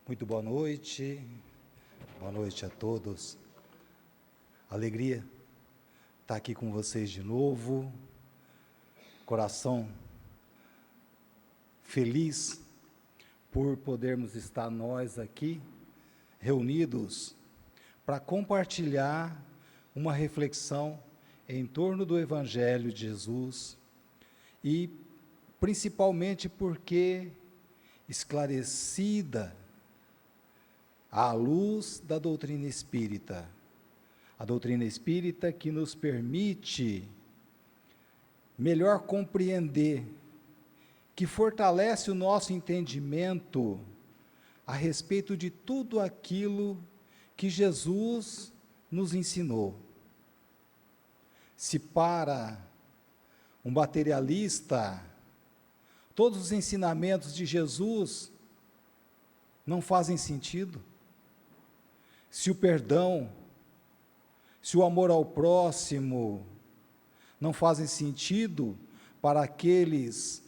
Muito boa noite a todos. Alegria estar aqui com vocês de novo, coração feliz por podermos estar nós aqui reunidos para compartilhar uma reflexão em torno do Evangelho de Jesus e principalmente porque esclarecida à luz da doutrina espírita, a doutrina espírita que nos permite melhor compreender, que fortalece o nosso entendimento a respeito de tudo aquilo que Jesus nos ensinou. Se para um materialista, todos os ensinamentos de Jesus não fazem sentido, se o perdão, se o amor ao próximo não fazem sentido para aqueles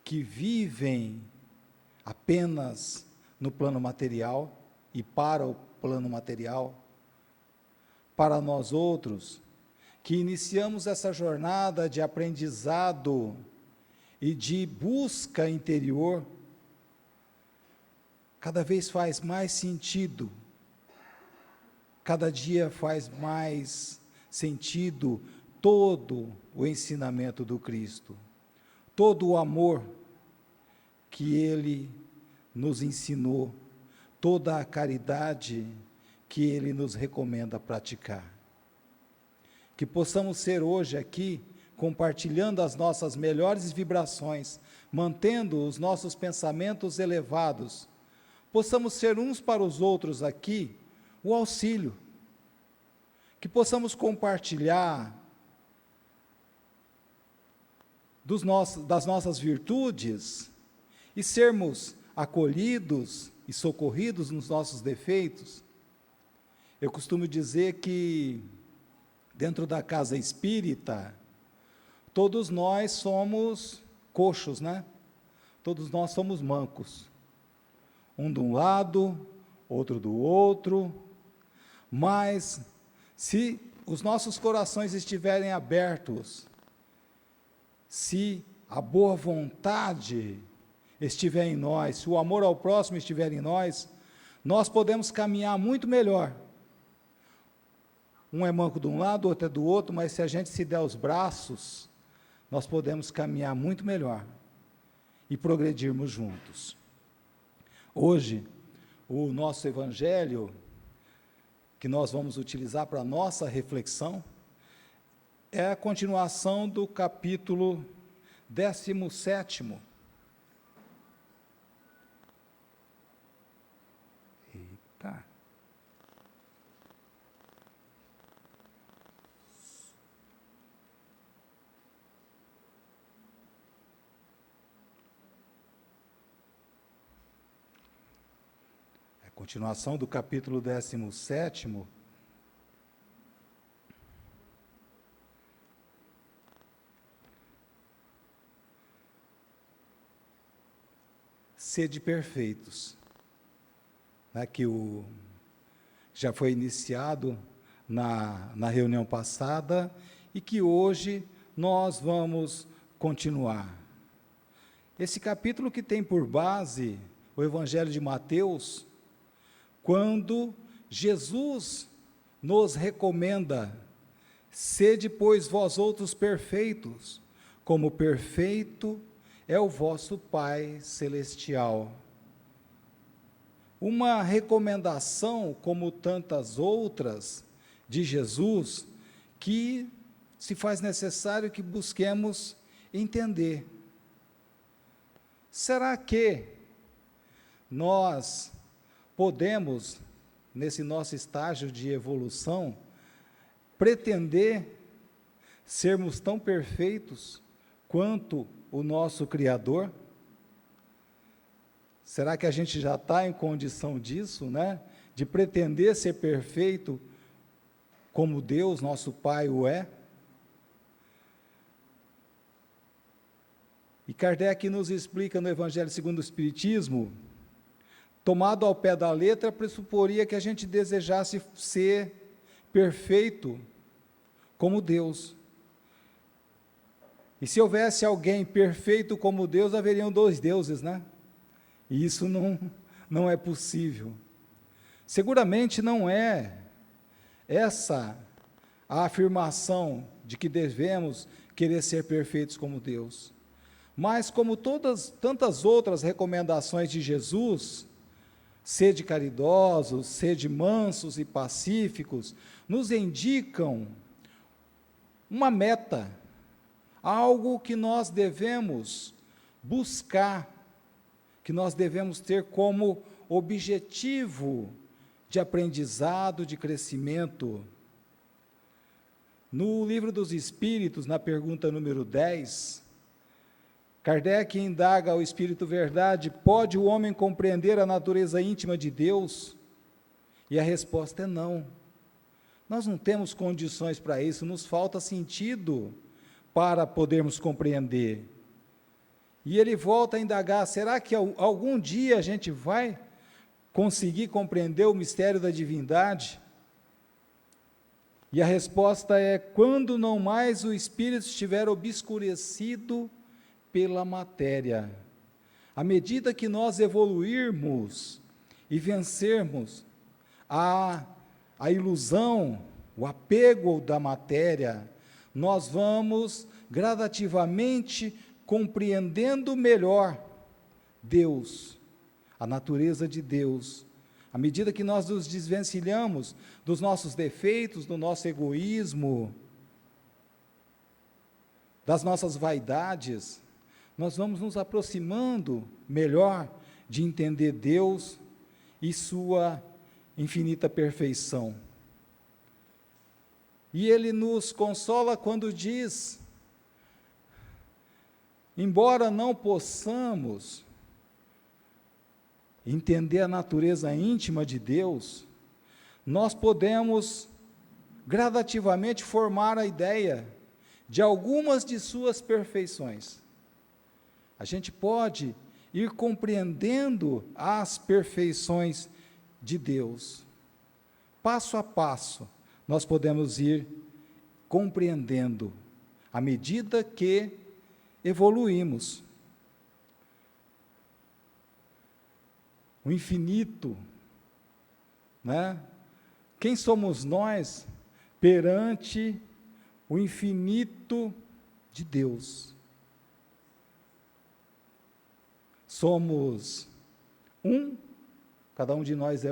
que vivem apenas no plano material e para o plano material, para nós outros, que iniciamos essa jornada de aprendizado e de busca interior, cada vez faz mais sentido, cada dia faz mais sentido todo o ensinamento do Cristo, todo o amor que Ele nos ensinou, toda a caridade que Ele nos recomenda praticar. Que possamos ser hoje aqui, compartilhando as nossas melhores vibrações, mantendo os nossos pensamentos elevados, possamos ser uns para os outros aqui o auxílio, que possamos compartilhar das nossas virtudes e sermos acolhidos e socorridos nos nossos defeitos. Eu costumo dizer que dentro da casa espírita, todos nós somos coxos, né? Todos nós somos mancos, um de um lado, outro do outro, mas se os nossos corações estiverem abertos, se a boa vontade estiver em nós, se o amor ao próximo estiver em nós, nós podemos caminhar muito melhor. Um é manco de um lado, outro é do outro, mas se a gente se der os braços, nós podemos caminhar muito melhor e progredirmos juntos. Hoje, o nosso Evangelho, que nós vamos utilizar para a nossa reflexão, é a continuação do capítulo 17º. Eita! Continuação do capítulo 17º, sede perfeitos, né, que já foi iniciado na reunião passada e que hoje nós vamos continuar. Esse capítulo que tem por base o Evangelho de Mateus, quando Jesus nos recomenda: sede, pois, vós outros perfeitos, como perfeito é o vosso Pai Celestial. Uma recomendação, como tantas outras, de Jesus, que se faz necessário que busquemos entender. Será que nós podemos, nesse nosso estágio de evolução, pretender sermos tão perfeitos quanto o nosso Criador? Será que a gente já está em condição disso, né? De pretender ser perfeito como Deus, nosso Pai, o é? E Kardec nos explica no Evangelho segundo o Espiritismo tomado ao pé da letra, pressuporia que a gente desejasse ser perfeito como Deus. E se houvesse alguém perfeito como Deus, haveriam dois deuses, né? E isso não é possível. Seguramente não é essa a afirmação de que devemos querer ser perfeitos como Deus. Mas como tantas outras recomendações de Jesus, sede caridosos, sede mansos e pacíficos, nos indicam uma meta, algo que nós devemos buscar, que nós devemos ter como objetivo de aprendizado, de crescimento. No Livro dos Espíritos, na pergunta número 10, Kardec indaga ao Espírito Verdade: pode o homem compreender a natureza íntima de Deus? E a resposta é não. Nós não temos condições para isso, nos falta sentido para podermos compreender. E ele volta a indagar: será que algum dia a gente vai conseguir compreender o mistério da divindade? E a resposta é: quando não mais o Espírito estiver obscurecido pela matéria. À medida que nós evoluirmos e vencermos a ilusão, o apego da matéria, nós vamos gradativamente compreendendo melhor Deus, a natureza de Deus. À medida que nós nos desvencilhamos dos nossos defeitos, do nosso egoísmo, das nossas vaidades, nós vamos nos aproximando melhor de entender Deus e sua infinita perfeição. E ele nos consola quando diz: embora não possamos entender a natureza íntima de Deus, nós podemos gradativamente formar a ideia de algumas de suas perfeições. A gente pode ir compreendendo as perfeições de Deus. Passo a passo, nós podemos ir compreendendo, à medida que evoluímos. O infinito, né? Quem somos nós perante o infinito de Deus? Somos cada um de nós é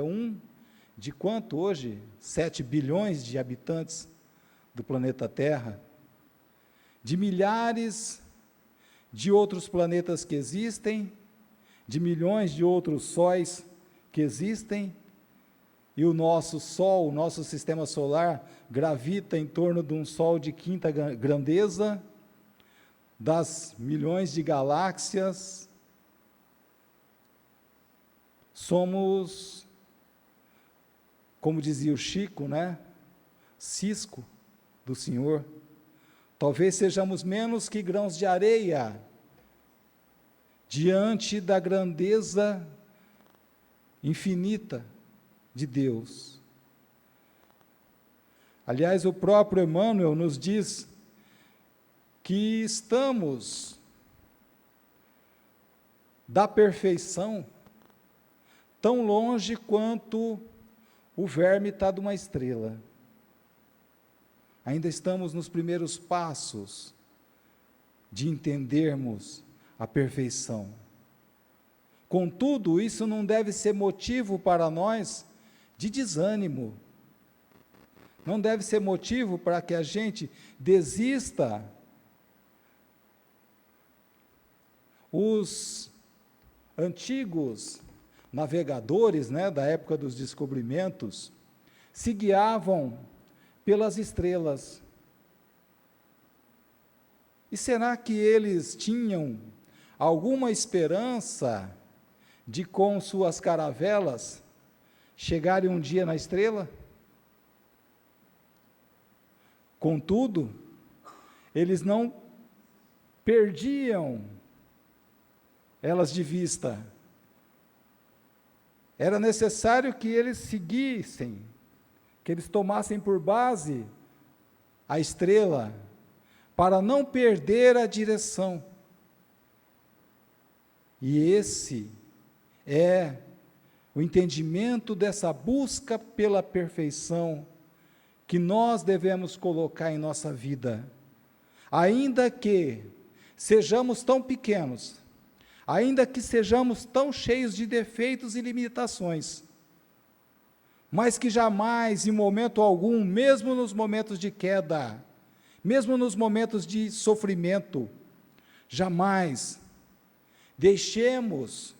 de quanto hoje? 7 bilhões de habitantes do planeta Terra, de milhares de outros planetas que existem, de milhões de outros sóis que existem, e o nosso Sol, o nosso sistema solar, gravita em torno de um Sol de quinta grandeza, das milhões de galáxias. Somos, como dizia o Chico, né? Cisco do Senhor. Talvez sejamos menos que grãos de areia diante da grandeza infinita de Deus. Aliás, o próprio Emmanuel nos diz que estamos da perfeição tão longe quanto o verme está de uma estrela. Ainda estamos nos primeiros passos de entendermos a perfeição. Contudo, isso não deve ser motivo para nós de desânimo. Não deve ser motivo para que a gente desista. Os antigos navegadores, né, da época dos descobrimentos, se guiavam pelas estrelas. E será que eles tinham alguma esperança de, com suas caravelas, chegarem um dia na estrela? Contudo, eles não perdiam elas de vista. Era necessário que eles seguissem, que eles tomassem por base a estrela, para não perder a direção. E esse é o entendimento dessa busca pela perfeição que nós devemos colocar em nossa vida. Ainda que sejamos tão pequenos, ainda que sejamos tão cheios de defeitos e limitações, mas que jamais, em momento algum, mesmo nos momentos de queda, mesmo nos momentos de sofrimento, jamais deixemos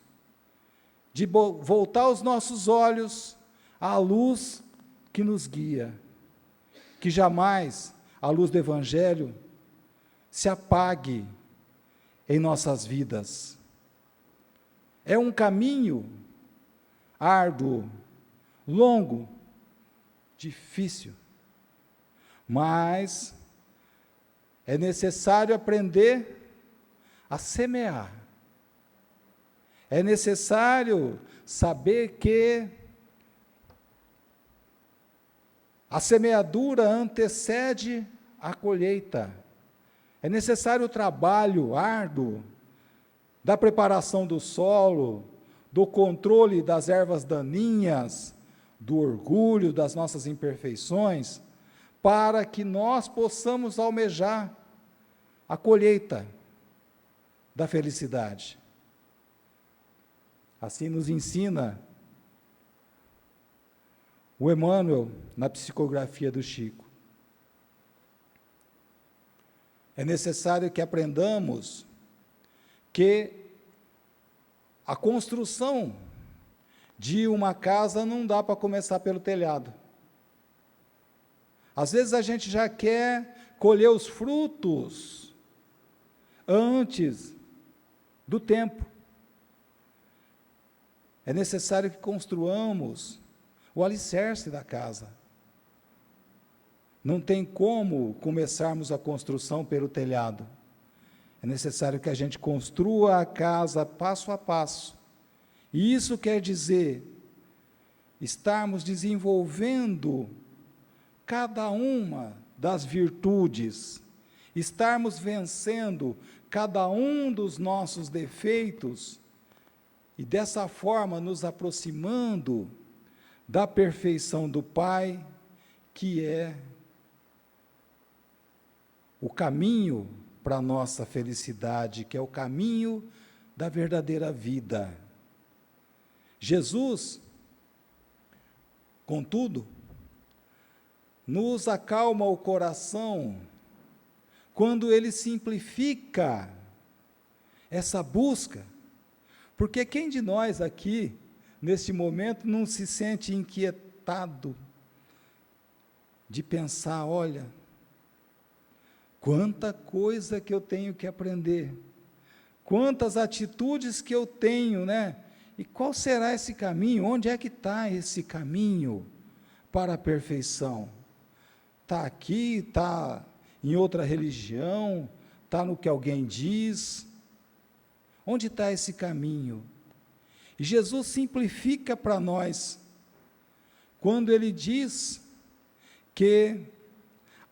de voltar os nossos olhos à luz que nos guia, que jamais a luz do Evangelho se apague em nossas vidas. É um caminho árduo, longo, difícil, mas é necessário aprender a semear. É necessário saber que a semeadura antecede a colheita. É necessário o trabalho árduo da preparação do solo, do controle das ervas daninhas, do orgulho, das nossas imperfeições, para que nós possamos almejar a colheita da felicidade. Assim nos ensina o Emmanuel na psicografia do Chico. É necessário que aprendamos que a construção de uma casa não dá para começar pelo telhado. Às vezes a gente já quer colher os frutos antes do tempo. É necessário que construamos o alicerce da casa. Não tem como começarmos a construção pelo telhado. É necessário que a gente construa a casa passo a passo. E isso quer dizer estarmos desenvolvendo cada uma das virtudes, estarmos vencendo cada um dos nossos defeitos e dessa forma nos aproximando da perfeição do Pai, que é o caminho para a nossa felicidade, que é o caminho da verdadeira vida. Jesus, contudo, nos acalma o coração quando ele simplifica essa busca, porque quem de nós aqui, neste momento, não se sente inquietado de pensar, olha, quanta coisa que eu tenho que aprender, quantas atitudes que eu tenho, né? E qual será esse caminho? Onde é que está esse caminho para a perfeição? Está aqui, está em outra religião, está no que alguém diz? Onde está esse caminho? E Jesus simplifica para nós, quando ele diz que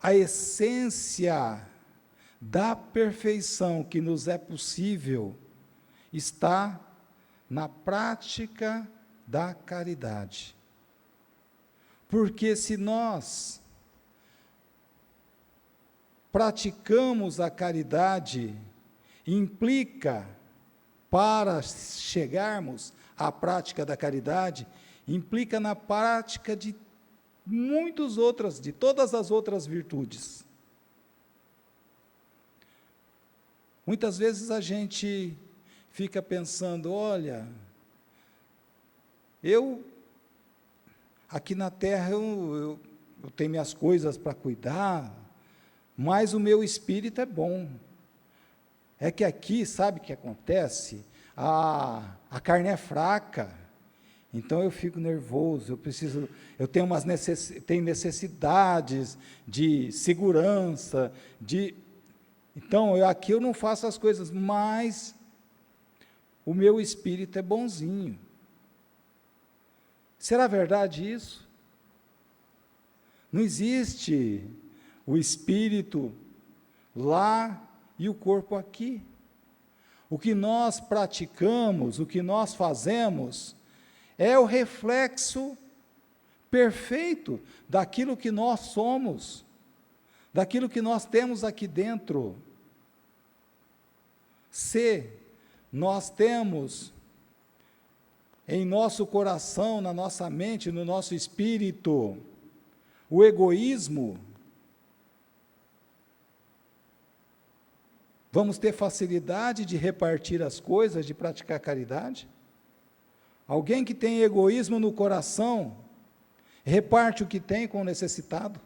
a essência da perfeição que nos é possível está na prática da caridade. Porque se nós praticamos a caridade, implica, para chegarmos à prática da caridade, implica na prática de de todas as outras virtudes. Muitas vezes a gente fica pensando, olha, aqui na terra eu tenho minhas coisas para cuidar, mas o meu espírito é bom. É que aqui, sabe o que acontece? A carne é fraca, então eu fico nervoso, eu tenho tenho necessidades de segurança, então aqui eu não faço as coisas, mas o meu espírito é bonzinho. Será verdade isso? Não existe o espírito lá e o corpo aqui. O que nós praticamos, o que nós fazemos, é o reflexo perfeito daquilo que nós somos, daquilo que nós temos aqui dentro. Se nós temos em nosso coração, na nossa mente, no nosso espírito, o egoísmo, vamos ter facilidade de repartir as coisas, de praticar caridade? Alguém que tem egoísmo no coração, reparte o que tem com o necessitado?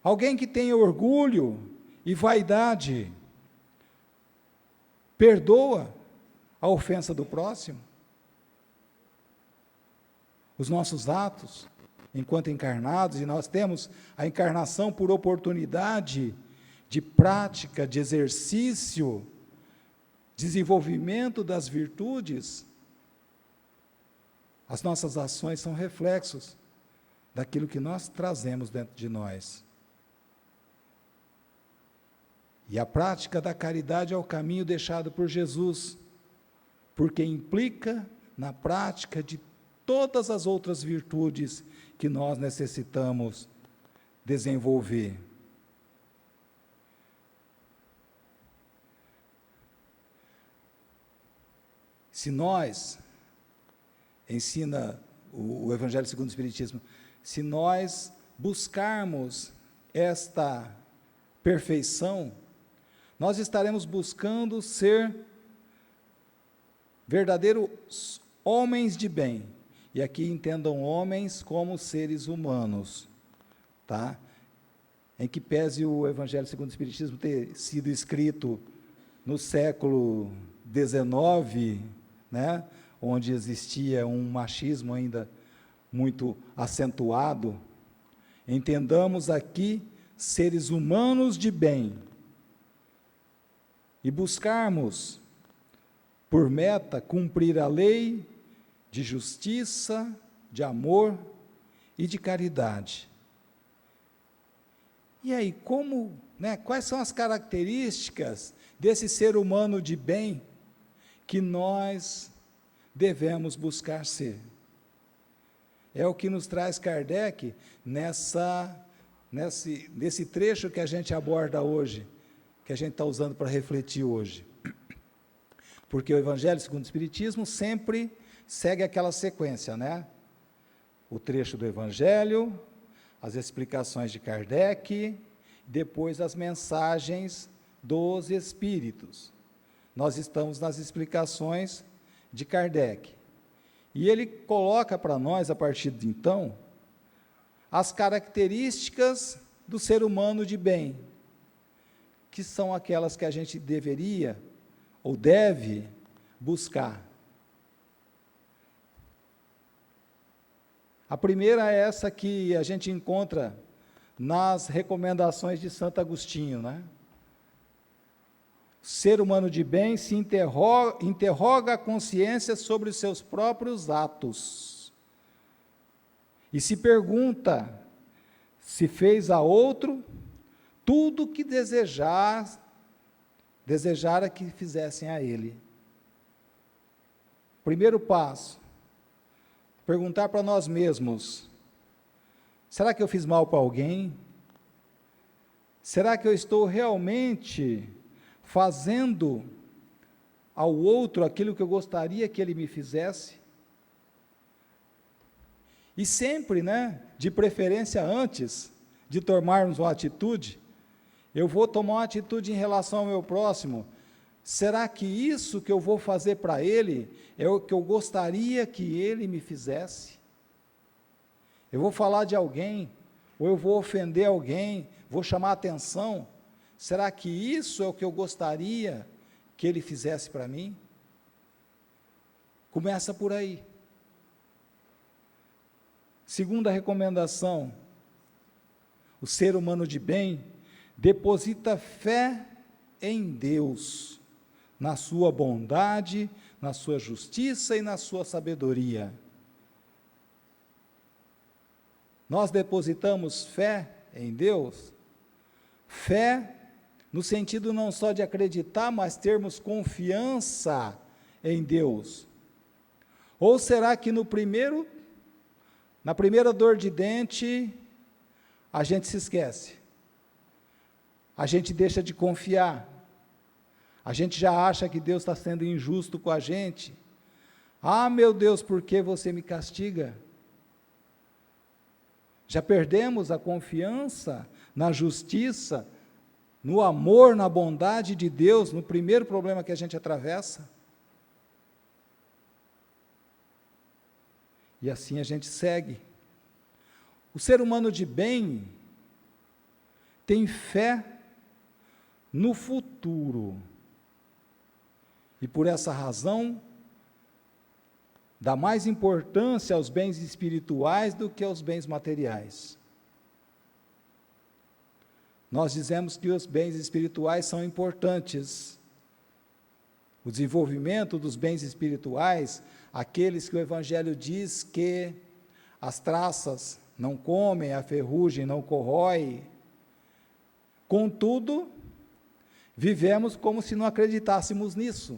Alguém que tem orgulho e vaidade, perdoa a ofensa do próximo? Os nossos atos, enquanto encarnados, e nós temos a encarnação por oportunidade de prática, de exercício, desenvolvimento das virtudes, as nossas ações são reflexos daquilo que nós trazemos dentro de nós. E a prática da caridade é o caminho deixado por Jesus, porque implica na prática de todas as outras virtudes que nós necessitamos desenvolver. Se nós, ensina o Evangelho segundo o Espiritismo, se nós buscarmos esta perfeição, nós estaremos buscando ser verdadeiros homens de bem. E aqui entendam homens como seres humanos, tá? Em que pese o Evangelho segundo o Espiritismo ter sido escrito no século XIX, né, onde existia um machismo ainda muito acentuado, entendamos aqui seres humanos de bem e buscarmos por meta cumprir a lei de justiça, de amor e de caridade. E aí, como, né, quais são as características desse ser humano de bem que nós devemos buscar ser? É o que nos traz Kardec nesse trecho que a gente aborda hoje, que a gente está usando para refletir hoje. Porque o Evangelho segundo o Espiritismo sempre segue aquela sequência, né? O trecho do Evangelho, as explicações de Kardec, depois as mensagens dos Espíritos. Nós estamos nas explicações de Kardec. E ele coloca para nós, a partir de então, as características do ser humano de bem, que são aquelas que a gente deveria ou deve buscar. A primeira é essa que a gente encontra nas recomendações de Santo Agostinho, né? O ser humano de bem se interroga a consciência sobre os seus próprios atos e se pergunta se fez a outro tudo o que desejara que fizessem a ele. Primeiro passo, perguntar para nós mesmos: será que eu fiz mal para alguém? Será que eu estou realmente fazendo ao outro aquilo que eu gostaria que ele me fizesse? E sempre, né, de preferência antes de tomarmos uma atitude, eu vou tomar uma atitude em relação ao meu próximo. Será que isso que eu vou fazer para ele é o que eu gostaria que ele me fizesse? Eu vou falar de alguém, ou eu vou ofender alguém, vou chamar a atenção. Será que isso é o que eu gostaria que ele fizesse para mim? Começa por aí. Segunda recomendação: o ser humano de bem deposita fé em Deus, na sua bondade, na sua justiça e na sua sabedoria. Nós depositamos fé em Deus? Fé no sentido não só de acreditar, mas termos confiança em Deus. Ou será que na primeira dor de dente, a gente se esquece? A gente deixa de confiar? A gente já acha que Deus está sendo injusto com a gente? Ah, meu Deus, por que você me castiga? Já perdemos a confiança na justiça, no amor, na bondade de Deus, no primeiro problema que a gente atravessa? E assim a gente segue. O ser humano de bem tem fé no futuro. E por essa razão, dá mais importância aos bens espirituais do que aos bens materiais. Nós dizemos que os bens espirituais são importantes. O desenvolvimento dos bens espirituais, aqueles que o Evangelho diz que as traças não comem, a ferrugem não corrói. Contudo, vivemos como se não acreditássemos nisso.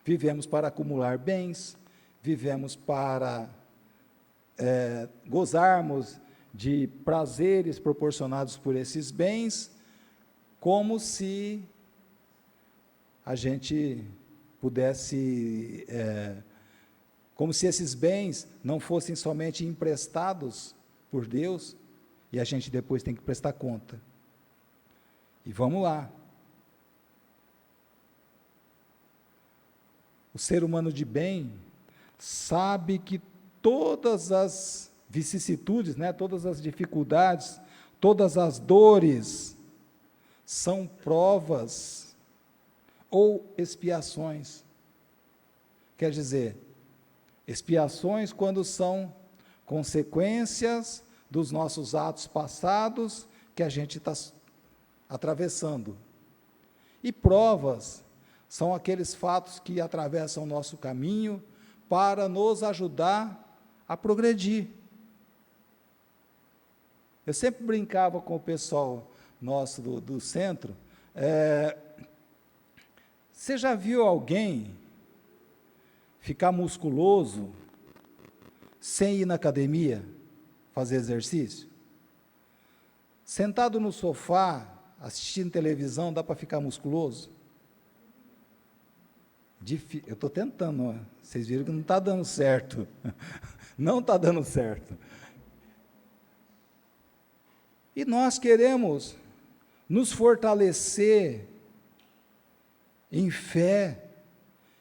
Vivemos para acumular bens, vivemos para gozarmos de prazeres proporcionados por esses bens, como se a gente pudesse, como se esses bens não fossem somente emprestados por Deus, e a gente depois tem que prestar conta. E vamos lá. O ser humano de bem sabe que todas as vicissitudes, todas as dificuldades, todas as dores, são provas ou expiações. Quer dizer, expiações quando são consequências dos nossos atos passados que a gente está atravessando. E provas são aqueles fatos que atravessam o nosso caminho para nos ajudar a progredir. Eu sempre brincava com o pessoal nosso do centro. Você já viu alguém ficar musculoso sem ir na academia fazer exercício? Sentado no sofá, assistindo televisão, dá para ficar musculoso? Eu estou tentando, vocês viram que não está dando certo. Não está dando certo. E nós queremos nos fortalecer em fé,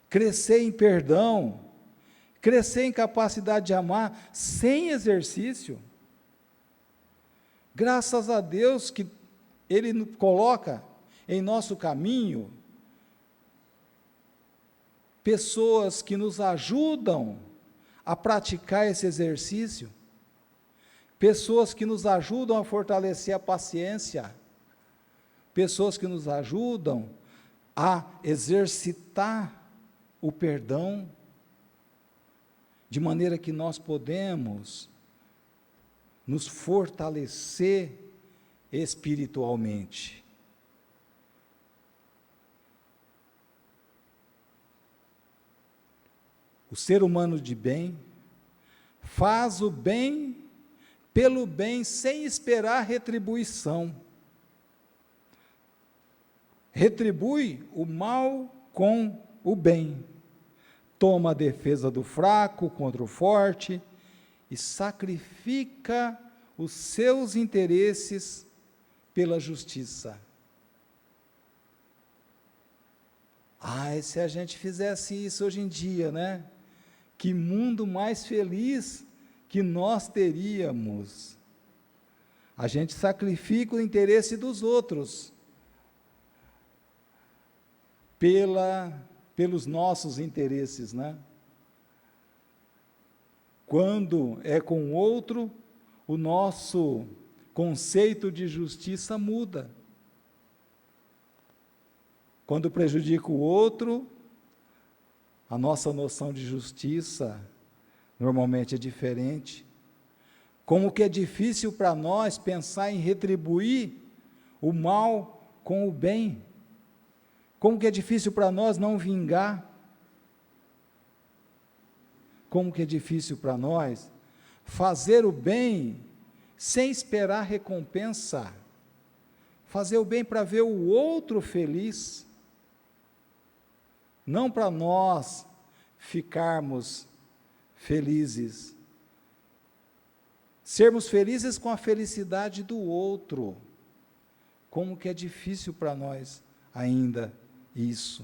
crescer em perdão, crescer em capacidade de amar, sem exercício. Graças a Deus que Ele coloca em nosso caminho pessoas que nos ajudam a praticar esse exercício, pessoas que nos ajudam a fortalecer a paciência, pessoas que nos ajudam a exercitar o perdão, de maneira que nós podemos nos fortalecer espiritualmente. O ser humano de bem faz o bem pelo bem sem esperar retribuição. Retribui o mal com o bem. Toma a defesa do fraco contra o forte e sacrifica os seus interesses pela justiça. E se a gente fizesse isso hoje em dia, Que mundo mais feliz que nós teríamos. A gente sacrifica o interesse dos outros pelos nossos interesses, Quando é com o outro, o nosso conceito de justiça muda. Quando prejudica o outro, a nossa noção de justiça normalmente é diferente. Como que é difícil para nós pensar em retribuir o mal com o bem. Como que é difícil para nós não vingar. Como que é difícil para nós fazer o bem sem esperar recompensa. Fazer o bem para ver o outro feliz. Não para nós ficarmos felizes. Sermos felizes com a felicidade do outro. Como que é difícil para nós ainda isso.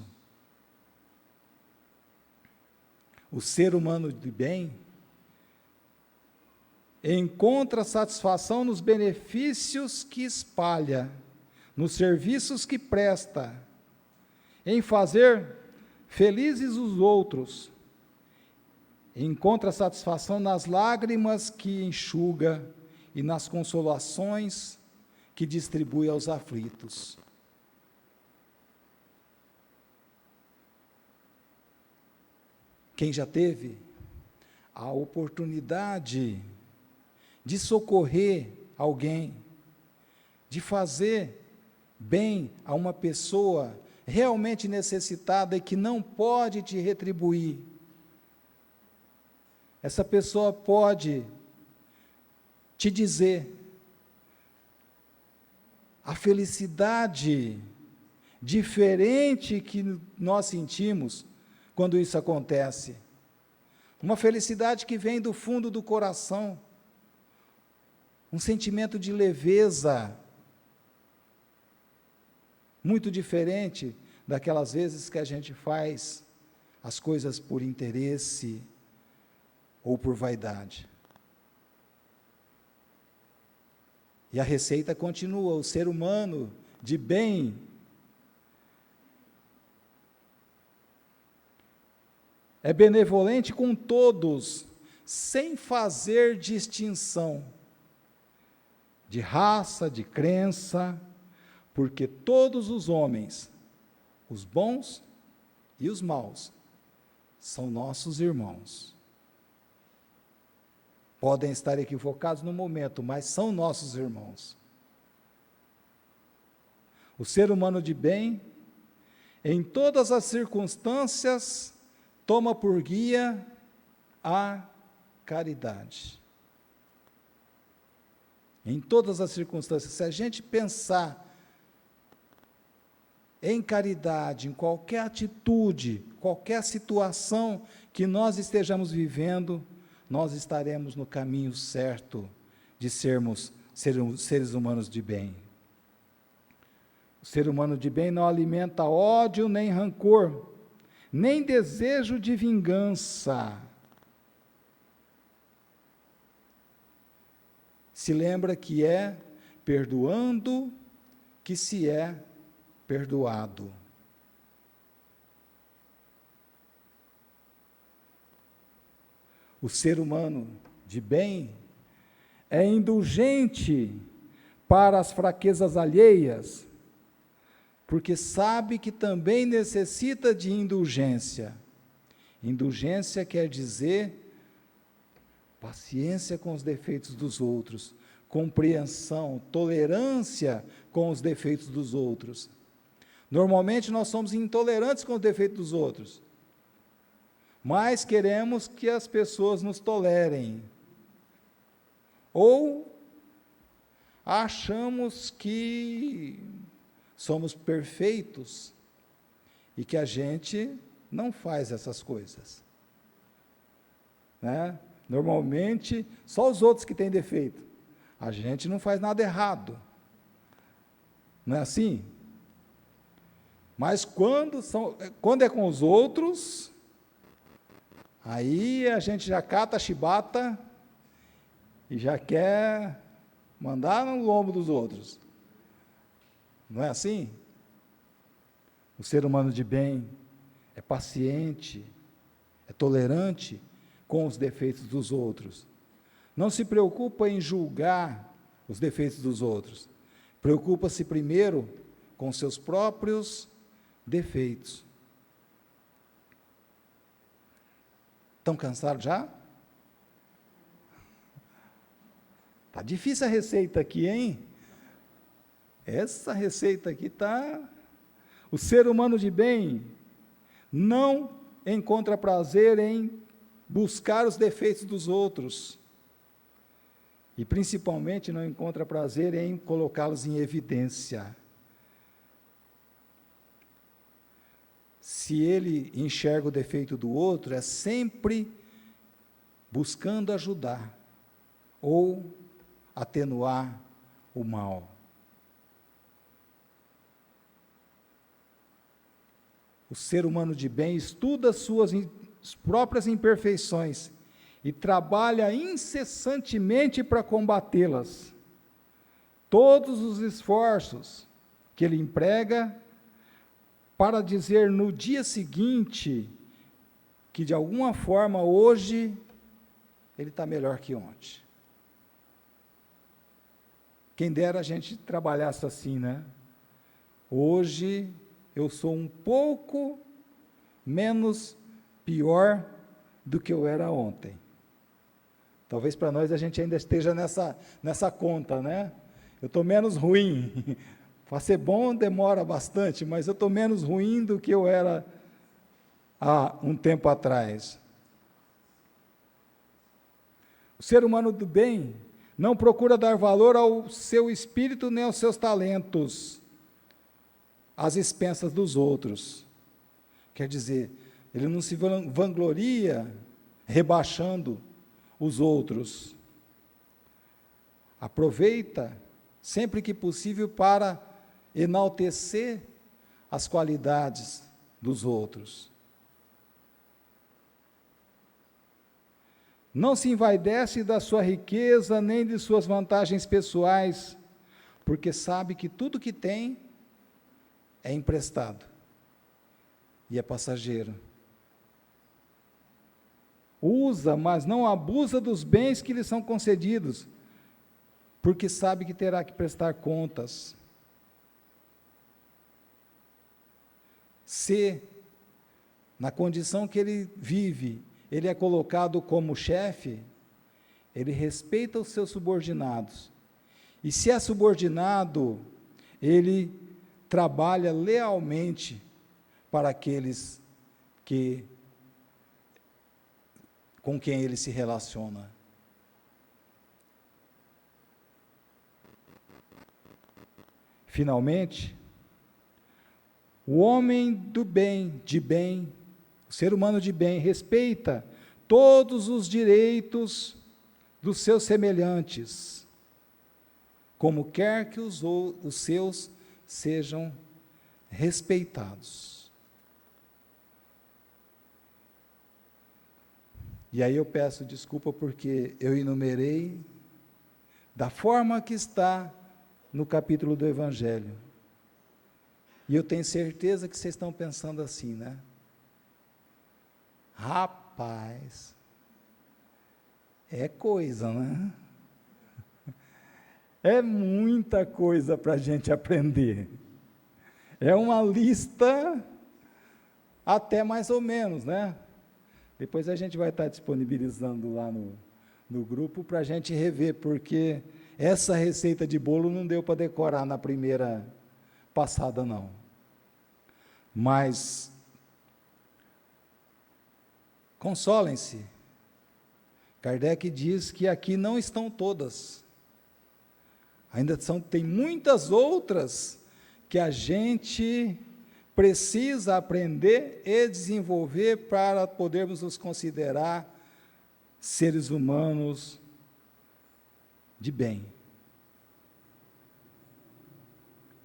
O ser humano de bem encontra satisfação nos benefícios que espalha, nos serviços que presta, em fazer felizes os outros. Encontra satisfação nas lágrimas que enxuga e nas consolações que distribui aos aflitos. Quem já teve a oportunidade de socorrer alguém, de fazer bem a uma pessoa realmente necessitada e que não pode te retribuir, essa pessoa pode te dizer a felicidade diferente que nós sentimos quando isso acontece. Uma felicidade que vem do fundo do coração, um sentimento de leveza, muito diferente daquelas vezes que a gente faz as coisas por interesse ou por vaidade. E a receita continua: o ser humano de bem é benevolente com todos, sem fazer distinção de raça, de crença, porque todos os homens, os bons e os maus, são nossos irmãos. Podem estar equivocados no momento, mas são nossos irmãos. O ser humano de bem, em todas as circunstâncias, toma por guia a caridade. Em todas as circunstâncias, se a gente pensar em caridade, em qualquer atitude, qualquer situação que nós estejamos vivendo, nós estaremos no caminho certo de sermos seres humanos de bem. O ser humano de bem não alimenta ódio nem rancor, nem desejo de vingança. Se lembra que é perdoando que se é perdoado. O ser humano de bem é indulgente para as fraquezas alheias, porque sabe que também necessita de indulgência. Indulgência quer dizer paciência com os defeitos dos outros, compreensão, tolerância com os defeitos dos outros. Normalmente nós somos intolerantes com os defeitos dos outros, mas queremos que as pessoas nos tolerem. Ou achamos que somos perfeitos e que a gente não faz essas coisas, né? Normalmente, só os outros que têm defeito. A gente não faz nada errado. Não é assim? Mas quando é com os outros, aí a gente já cata a chibata e já quer mandar no lombo dos outros. Não é assim? O ser humano de bem é paciente, é tolerante com os defeitos dos outros. Não se preocupa em julgar os defeitos dos outros. Preocupa-se primeiro com seus próprios defeitos. Estão cansados já? Tá difícil a receita aqui, hein? Essa receita aqui tá. O ser humano de bem não encontra prazer em buscar os defeitos dos outros. E principalmente não encontra prazer em colocá-los em evidência. Se ele enxerga o defeito do outro, é sempre buscando ajudar ou atenuar o mal. O ser humano de bem estuda suas próprias imperfeições e trabalha incessantemente para combatê-las. Todos os esforços que ele emprega para dizer no dia seguinte que, de alguma forma, hoje, ele está melhor que ontem. Quem dera a gente trabalhasse assim, né? Hoje eu sou um pouco menos pior do que eu era ontem. Talvez para nós a gente ainda esteja nessa conta, né? Eu estou menos ruim. Para ser bom demora bastante, mas eu estou menos ruim do que eu era há um tempo atrás. O ser humano do bem não procura dar valor ao seu espírito nem aos seus talentos, às expensas dos outros. Quer dizer, ele não se vangloria rebaixando os outros. Aproveita, sempre que possível, para enaltecer as qualidades dos outros. Não se envaidece da sua riqueza, nem de suas vantagens pessoais, porque sabe que tudo que tem é emprestado e é passageiro. Usa, mas não abusa dos bens que lhe são concedidos, porque sabe que terá que prestar contas. Se, na condição que ele vive, ele é colocado como chefe, ele respeita os seus subordinados. E se é subordinado, ele trabalha lealmente para aqueles com quem ele se relaciona. Finalmente, o homem do bem, de bem, o ser humano de bem, respeita todos os direitos dos seus semelhantes, como quer que os seus sejam respeitados. E aí eu peço desculpa porque eu enumerei da forma que está no capítulo do Evangelho. E eu tenho certeza que vocês estão pensando assim, né? Rapaz, é coisa, né? É muita coisa para a gente aprender. É uma lista até mais ou menos, né? Depois a gente vai estar disponibilizando lá no grupo para a gente rever, porque essa receita de bolo não deu para decorar na primeira passada, não. Mas consolem-se. Kardec diz que aqui não estão todas. Ainda tem muitas outras que a gente precisa aprender e desenvolver para podermos nos considerar seres humanos de bem.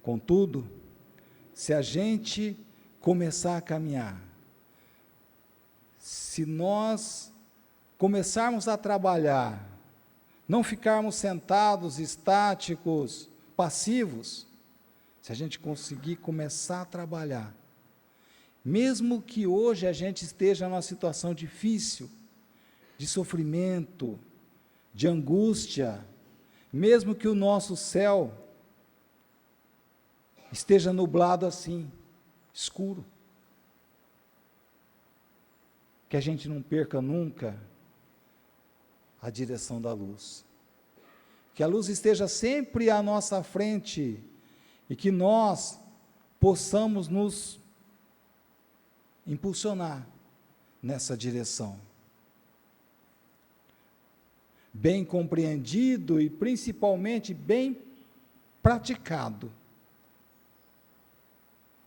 Contudo, se a gente começar a caminhar, se nós começarmos a trabalhar, não ficarmos sentados, estáticos, passivos, se a gente conseguir começar a trabalhar, mesmo que hoje a gente esteja numa situação difícil, de sofrimento, de angústia, mesmo que o nosso céu esteja nublado assim, escuro, que a gente não perca nunca a direção da luz, que a luz esteja sempre à nossa frente e que nós possamos nos impulsionar nessa direção. Bem compreendido e principalmente bem praticado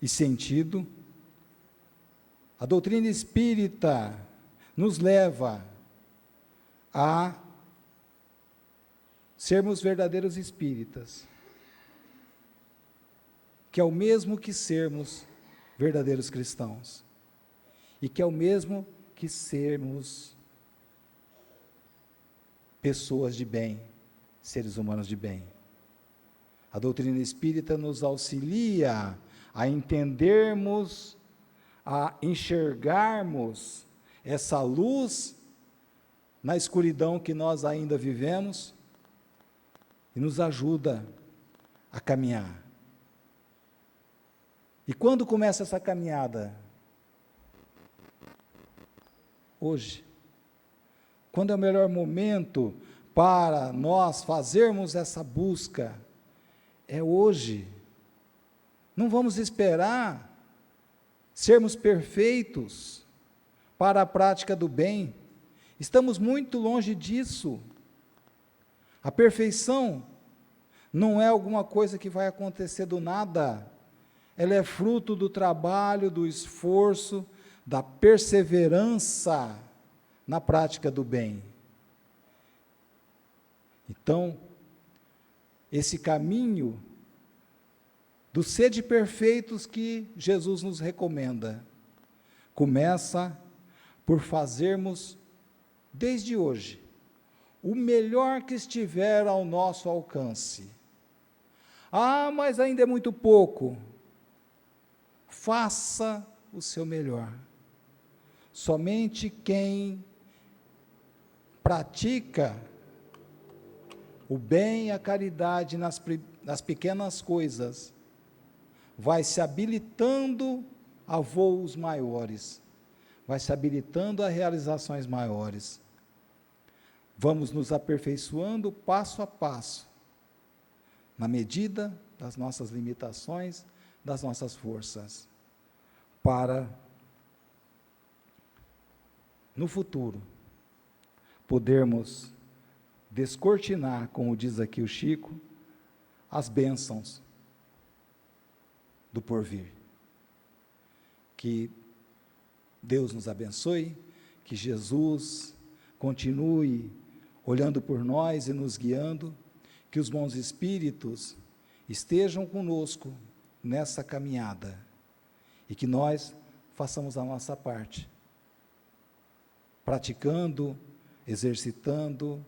e sentido, a doutrina espírita nos leva a sermos verdadeiros espíritas, que é o mesmo que sermos verdadeiros cristãos, e que é o mesmo que sermos pessoas de bem, seres humanos de bem. A doutrina espírita nos auxilia a entendermos, a enxergarmos essa luz na escuridão que nós ainda vivemos e nos ajuda a caminhar. E quando começa essa caminhada? Hoje. Quando é o melhor momento para nós fazermos essa busca? É hoje. Não vamos esperar sermos perfeitos para a prática do bem. Estamos muito longe disso. A perfeição não é alguma coisa que vai acontecer do nada. Ela é fruto do trabalho, do esforço, da perseverança na prática do bem. Então, esse caminho do sede perfeitos que Jesus nos recomenda, começa por fazermos, desde hoje, o melhor que estiver ao nosso alcance. Ah, mas ainda é muito pouco. Faça o seu melhor. Somente quem pratica o bem e a caridade nas pequenas coisas vai se habilitando a voos maiores, vai se habilitando a realizações maiores. Vamos nos aperfeiçoando passo a passo, na medida das nossas limitações, das nossas forças, para, no futuro, podermos descortinar, como diz aqui o Chico, as bênçãos do porvir. Que Deus nos abençoe, que Jesus continue olhando por nós e nos guiando, que os bons espíritos estejam conosco nessa caminhada e que nós façamos a nossa parte, praticando, exercitando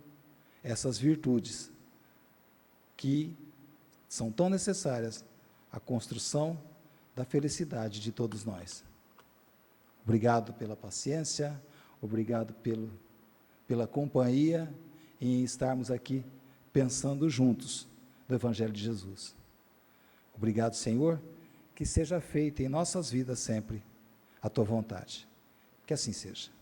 essas virtudes que são tão necessárias à construção da felicidade de todos nós. Obrigado pela paciência, obrigado pela companhia em estarmos aqui pensando juntos no Evangelho de Jesus. Obrigado, Senhor, que seja feita em nossas vidas sempre a Tua vontade. Que assim seja.